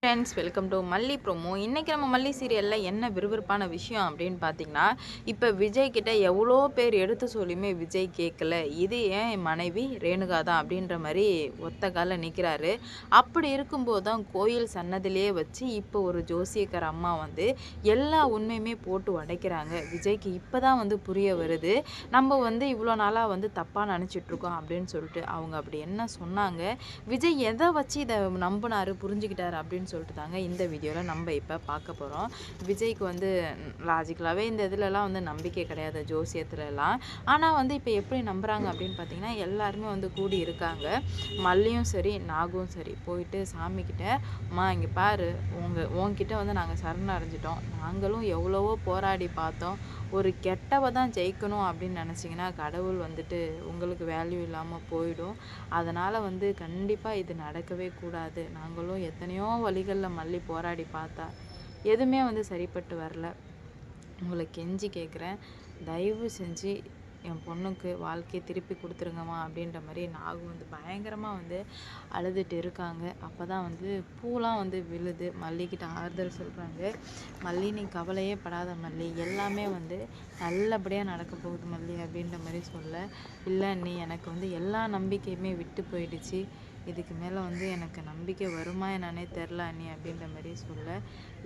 Friends welcome to மல்லி promo. இன்றைக்கி நம்ம மல்லி சீரியலில் என்ன விறுவிறுப்பான விஷயம் அப்படின்னு பார்த்தீங்கன்னா, இப்போ விஜய் கிட்ட எவ்வளோ பேர் எடுத்து சொல்லியுமே விஜய் கேட்கல. இது ஏன் என் மனைவி ரேணுகா தான் அப்படின்ற மாதிரி ஒத்த காலில் நிற்கிறாரு. அப்படி இருக்கும்போது தான் கோயில் சன்னதிலேயே வச்சு இப்போ ஒரு ஜோசியக்கார அம்மா வந்து எல்லா உண்மையுமே போட்டு உடைக்கிறாங்க. விஜய்க்கு இப்போ தான் வந்து புரிய வருது, நம்ம வந்து இவ்வளோ நாளாக வந்து தப்பாக நினச்சிட்ருக்கோம் அப்படின்னு சொல்லிட்டு. அவங்க அப்படி என்ன சொன்னாங்க, விஜய் எதை வச்சு இதை நம்பினாரு புரிஞ்சுக்கிட்டாரு அப்படின்னு சொல்லிட்டு தாங்க இந்த வீடியோவில் நம்ம இப்போ பார்க்க போகிறோம். விஜய்க்கு வந்து லாஜிக்கலாகவே இந்த இதுலலாம் வந்து நம்பிக்கை கிடையாது ஜோசியத்துலலாம். ஆனால் வந்து இப்போ எப்படி நம்புகிறாங்க அப்படின்னு பார்த்தீங்கன்னா, எல்லாருமே வந்து கூடி இருக்காங்க. மல்லியும் சரி நாகும் சரி போயிட்டு சாமிக்கிட்ட, அம்மா இங்கே பாரு, உன்கிட்ட வந்து நாங்கள் சரண் அடைஞ்சிட்டோம், நாங்களும் எவ்வளவோ போராடி பார்த்தோம், ஒரு கெட்டவ தான் ஜெயிக்கணும் அப்படின்னு நினச்சிங்கன்னா கடவுள் வந்துட்டு உங்களுக்கு வேல்யூ இல்லாமல் போயிடும். அதனால் வந்து கண்டிப்பாக இது நடக்கவே கூடாது. நாங்களும் எத்தனையோ வழிகளில் மல்லி போராடி பார்த்தா எதுவுமே வந்து சரிப்பட்டு வரல. உங்களை கெஞ்சி கேட்குறேன், தயவு செஞ்சு என் பொண்ணுக்கு வாழ்க்கையை திருப்பி கொடுத்துருங்கம்மா அப்படின்ற மாதிரி நாகு வந்து பயங்கரமாக வந்து அழுதுட்டு இருக்காங்க. அப்போ தான் வந்து பூலாம் வந்து விழுது. மல்லிக்கிட்ட ஆறுதல் சொல்கிறாங்க. மல்லி நீ கவலையே படாத மல்லி, எல்லாமே வந்து நல்லபடியாக நடக்க போகுது மல்லி அப்படின்ற மாதிரி சொல்ல, இல்லை நீ எனக்கு வந்து எல்லா நம்பிக்கையுமே விட்டு போயிடுச்சு, இதுக்கு மேலே வந்து எனக்கு நம்பிக்கை வருமா என்னன்னே தெரில அண்ணி அப்படின்ற மாதிரி சொல்ல,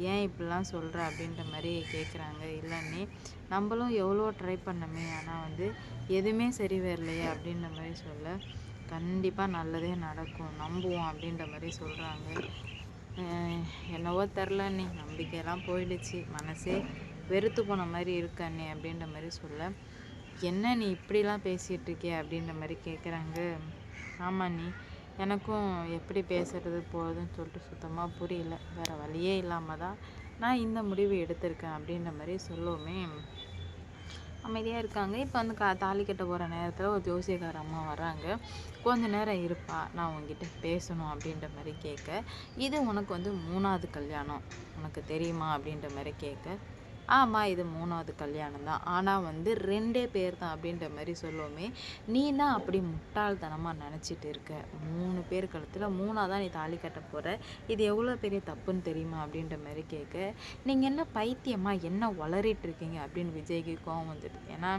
ஏன் இப்படிலாம் சொல்கிற அப்படின்ற மாதிரி கேட்குறாங்க. இல்லை அண்ணி, நம்மளும் எவ்வளோ ட்ரை பண்ணமே, ஆனால் வந்து எதுவுமே சரி வரலையே அப்படின்ற மாதிரி சொல்ல, கண்டிப்பாக நல்லதே நடக்கும் நம்புவோம் அப்படின்ற மாதிரி சொல்கிறாங்க. என்னவோ தெரில அண்ணி, நம்பிக்கையெல்லாம் போயிடுச்சு, மனசே வெறுத்து போன மாதிரி இருக்கு அண்ணி அப்படின்ற மாதிரி சொல்ல, என்ன நீ இப்படிலாம் பேசிகிட்டு இருக்கிய அப்படின்ற மாதிரி கேட்குறாங்க. ஆமாம் நீ, எனக்கும் எப்படி பேசுகிறது போகிறதுன்னு சொல்லிட்டு சுத்தமாக புரியல, வேறு வழியே இல்லாமல் தான் நான் இந்த முடிவு எடுத்திருக்கேன் அப்படின்ற மாதிரி சொல்லவுமே அமைதியாக இருக்காங்க. இப்போ வந்து தாலி கட்ட போகிற நேரத்தில் ஒரு ஜோசியக்கார அம்மா வர்றாங்க. கொஞ்ச நேரம் இருப்பா, நான் உங்ககிட்ட பேசணும் அப்படின்ற மாதிரி கேட்க, இது உனக்கு வந்து 3வது கல்யாணம், உனக்கு தெரியுமா அப்படின்ற மாதிரி கேட்க, ஆமாம் இது 3வது கல்யாணம் தான், ஆனால் வந்து 2 பேர் தான் அப்படின்ற மாதிரி சொல்லுவோமே, நீ தான் அப்படி முட்டாள்தனமாக நினச்சிட்டு இருக்க, 3 பேர் கழுத்தில் 3ஆக தான் நீ தாலி கட்ட போகிற, இது எவ்வளோ பெரிய தப்புன்னு தெரியுமா அப்படின்ற மாதிரி கேட்க, நீங்கள் என்ன பைத்தியமா, என்ன வளரிட்டு இருக்கீங்க அப்படின்னு விஜய்க்கு கோவம் வந்துடுது. ஏன்னா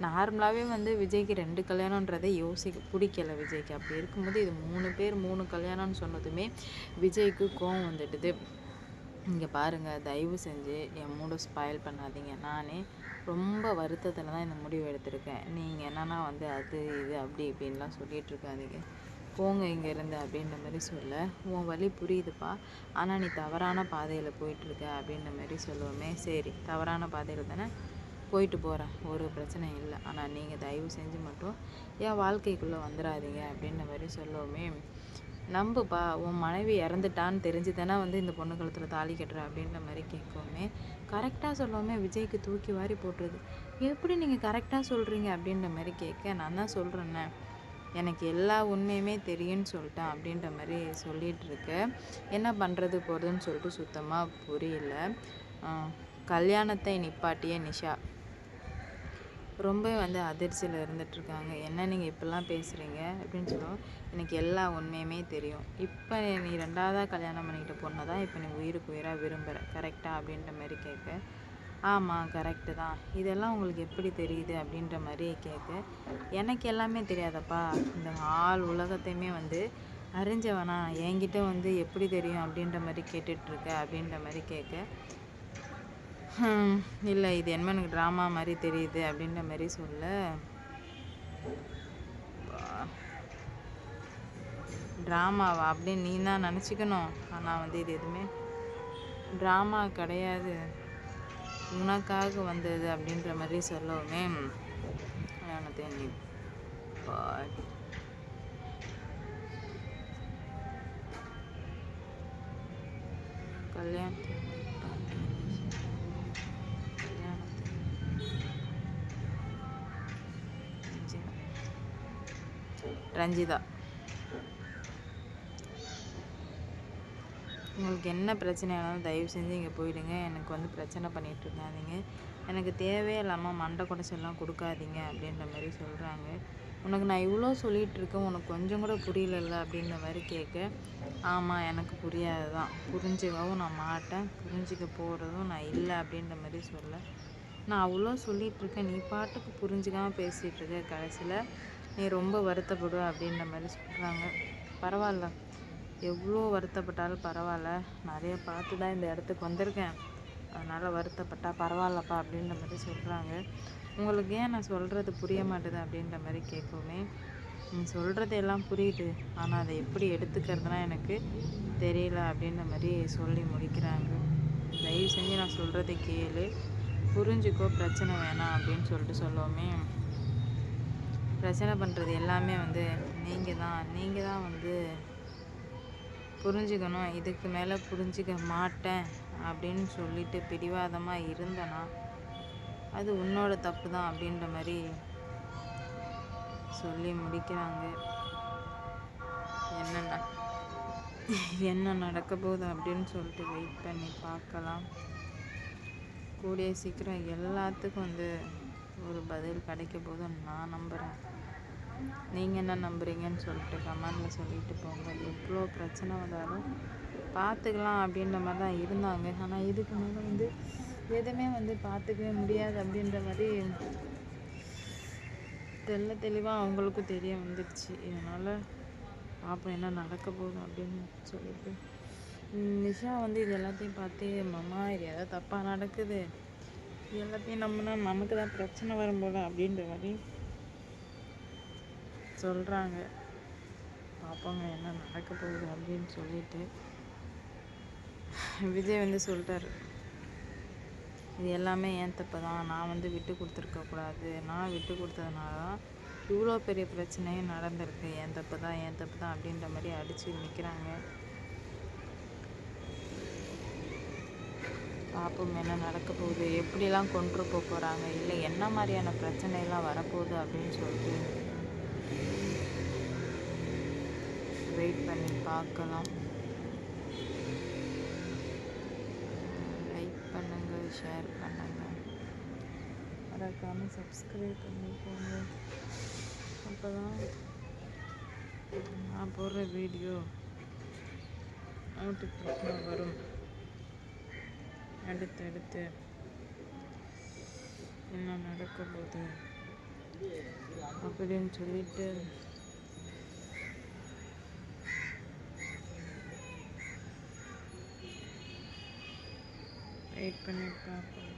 நார்மலாகவே வந்து விஜய்க்கு 2 கல்யாணன்றதை யோசிக்க பிடிக்கல விஜய்க்கு. அப்படி இருக்கும்போது இது 3 பேர் 3 கல்யாணம்னு சொன்னதுமே விஜய்க்கு கோவம் வந்துடுது. இங்கே பாருங்கள், தயவு செஞ்சு என் மூடை ஸ்பாயில் பண்ணாதீங்க, நானே ரொம்ப வருத்தத்தில் தான் இந்த முடிவு எடுத்திருக்கேன், நீங்கள் என்னென்னா வந்து அது இது அப்படி இப்படின்லாம் சொல்லிகிட்டு இருக்காதீங்க, போங்க இங்கேருந்து அப்படின்ற மாதிரி சொல்ல, உன் வழி புரியுதுப்பா, ஆனால் நீ தவறான பாதையில் போயிட்டுருக்க அப்படின்ற மாதிரி சொல்லுவோமே, சரி தவறான பாதையில் தானே போயிட்டு போகிறேன், ஒரு பிரச்சனை இல்லை, ஆனால் நீங்கள் தயவு செஞ்சு மட்டும் என் வாழ்க்கைக்குள்ளே வந்துடாதீங்க அப்படின்ற மாதிரி சொல்லவுமே, நம்புப்பா, உன் மனைவி இறந்துட்டான்னு தெரிஞ்சு தானே வந்து இந்த பொண்ணு கழுத்தில் தாலி கட்டுற அப்படின்ற மாதிரி கேட்கவுமே, கரெக்டாக சொல்லவுமே விஜய்க்கு தூக்கி வாரி போட்டுருது. எப்படி நீங்கள் கரெக்டாக சொல்கிறீங்க அப்படின்ற மாதிரி கேட்க, நான் தான் சொல்கிறேன்னே, எனக்கு எல்லா உண்மையுமே தெரியும்னு சொல்லிட்டேன் அப்படின்ற மாதிரி சொல்லிகிட்டு இருக்க, என்ன பண்ணுறது போகிறதுன்னு சொல்லிட்டு சுத்தமாக புரியல. கல்யாணத்தை நிப்பாட்டிய நிஷா ரொம்ப வந்து அதிர்ச்சியில் இருந்துகிட்ருக்காங்க. என்ன நீங்கள் இப்படிலாம் பேசுகிறீங்க அப்படின்னு சொல்லுவோம், எனக்கு எல்லா உண்மையுமே தெரியும், இப்போ நீ 2ஆவதாக கல்யாணம் பண்ணிக்கிட்ட பொண்ணை தான் இப்போ நீ உயிருக்கு உயிராக விரும்புகிற, கரெக்டாக அப்படின்ற மாதிரி கேட்க, ஆமாம் கரெக்டு தான், இதெல்லாம் உங்களுக்கு எப்படி தெரியுது அப்படின்ற மாதிரி கேட்க, எனக்கு எல்லாமே தெரியாதப்பா, இந்த உலகத்தையுமே வந்து அறிஞ்சவனா, என்கிட்ட வந்து எப்படி தெரியும் அப்படின்ற மாதிரி கேட்டுட்ருக்க அப்படின்ற மாதிரி கேட்க, இல்லை இது என்ன எனக்கு ட்ராமா மாதிரி தெரியுது அப்படின்ற மாதிரி சொல்ல, ட்ராமாவா அப்படின்னு நீ தான் நினச்சிக்கணும், ஆனால் வந்து இது எதுவுமே ட்ராமா கிடையாது, உனக்காக வந்தது அப்படின்ற மாதிரி சொல்லவுமே, கல்யாணத்தை நீ கல்யாணத்தை ரஞ்சிதா, உங்களுக்கு என்ன பிரச்சனை ஆனாலும் தயவு செஞ்சு இங்கே போயிடுங்க, எனக்கு வந்து பிரச்சனை பண்ணிகிட்டு இருக்காதீங்க, எனக்கு தேவையே இல்லாமல் மண்டை குடைச்செல்லாம் கொடுக்காதீங்க அப்படின்ற மாதிரி சொல்கிறாங்க. உனக்கு நான் இவ்வளோ சொல்லிகிட்டு இருக்கேன், உனக்கு கொஞ்சம் கூட புரியலல்ல அப்படின்ற மாதிரி கேட்க, ஆமாம் எனக்கு புரியாது தான், புரிஞ்சுக்கவும் நான் மாட்டேன், புரிஞ்சிக்க போகிறதும் நான் இல்லை அப்படின்ற மாதிரி சொல்ல, நான் அவ்வளோ சொல்லிகிட்டு இருக்கேன், நீ பாட்டுக்கு புரிஞ்சுக்காமல் பேசிகிட்டு இருக்க, கடைசியில் நீ ரொம்ப வருத்தப்படுவ அப்படின்ற மாதிரி சொல்கிறாங்க. பரவாயில்ல, எவ்வளோ வருத்தப்பட்டாலும் பரவாயில்ல, நிறைய பார்த்து தான் இந்த இடத்துக்கு வந்திருக்கேன், அதனால் வருத்தப்பட்டா பரவாயில்லப்பா அப்படின்ற மாதிரி சொல்கிறாங்க. உங்களுக்கு ஏன் நான் சொல்கிறது புரிய மாட்டேது அப்படின்ற மாதிரி கேட்கவுமே, நீ சொல்கிறது எல்லாம் புரியுது, ஆனால் அதை எப்படி எடுத்துக்கிறதுனா எனக்கு தெரியல அப்படின்ற மாதிரி சொல்லி முடிக்கிறாங்க. தயவு செஞ்சு நான் சொல்கிறத கேளு, புரிஞ்சுக்கோ, பிரச்சனை வேணாம் அப்படின்னு சொல்லிட்டு சொல்லவுமே, பிரச்சனை பண்ணுறது எல்லாமே வந்து நீங்கள் தான் வந்து புரிஞ்சுக்கணும், இதுக்கு மேலே புரிஞ்சிக்க மாட்டேன் அப்படின்னு சொல்லிட்டு பிடிவாதமாக இருந்தேன்னா அது உன்னோட தப்பு தான் அப்படின்ற மாதிரி சொல்லி முடிக்கிறாங்க. என்ன நடக்க போகுது அப்படின்னு சொல்லிட்டு வெயிட் பண்ணி பார்க்கலாம். கூடிய சீக்கிரம் எல்லாத்துக்கும் வந்து ஒரு பதில் கிடைக்க போதுன்னு நான் நம்புகிறேன். நீங்கள் என்ன நம்புறீங்கன்னு சொல்லிட்டு கமெண்டில் சொல்லிட்டு போங்க. எவ்வளோ பிரச்சனை வந்தாலும் பார்த்துக்கலாம் அப்படின்ற மாதிரி தான் இருந்தாங்க. ஆனால் இதுக்கு மேலே வந்து எதுவுமே வந்து பார்த்துக்கவே முடியாது அப்படின்ற மாதிரி தெளிவாக அவங்களுக்கும் தெரிய வந்துடுச்சு. இதனால் பார்ப்போம் என்ன நடக்க போதும் அப்படின்னு சொல்லிட்டு. நிஷா வந்து இது எல்லாத்தையும் பார்த்து, மாமா இது ஏதாவது தப்பாக நடக்குது, இது எல்லாத்தையும் நம்பினா நமக்கு தான் பிரச்சனை வரும் போல அப்படின்ற மாதிரி சொல்கிறாங்க. பார்ப்போங்க என்ன நடக்க போகுது அப்படின்னு சொல்லிட்டு. விஜய் வந்து சொல்லிட்டாரு, இது எல்லாமே ஏன் தப்பு தான், நான் வந்து விட்டு கொடுத்துருக்கக்கூடாது, நான் விட்டு கொடுத்ததுனால தான் இவ்வளோ பெரிய பிரச்சனையும் நடந்திருக்கு, ஏன் தப்பு தான் அப்படின்ற மாதிரி அடித்து நிற்கிறாங்க. பார்ப்போம் என்ன நடக்க போகுது, எப்படிலாம் கொண்டு போகிறாங்க, இல்லை என்ன மாதிரியான பிரச்சனைலாம் வரப்போகுது அப்படின்னு சொல்லிட்டு வெயிட் பண்ணி பார்க்கலாம். லைக் பண்ணுங்கள், ஷேர் பண்ணுங்கள், மறக்காமல் சப்ஸ்கிரைப் பண்ணிக்கோங்க. அப்போ தான் நான் போடுற வீடியோ நோட்டிஃபிகேஷன் வரும். அடுத்து என்ன நடக்க போகுது அப்படின்னு சொல்லிட்டு வெயிட் பண்ணி பார்ப்போம்.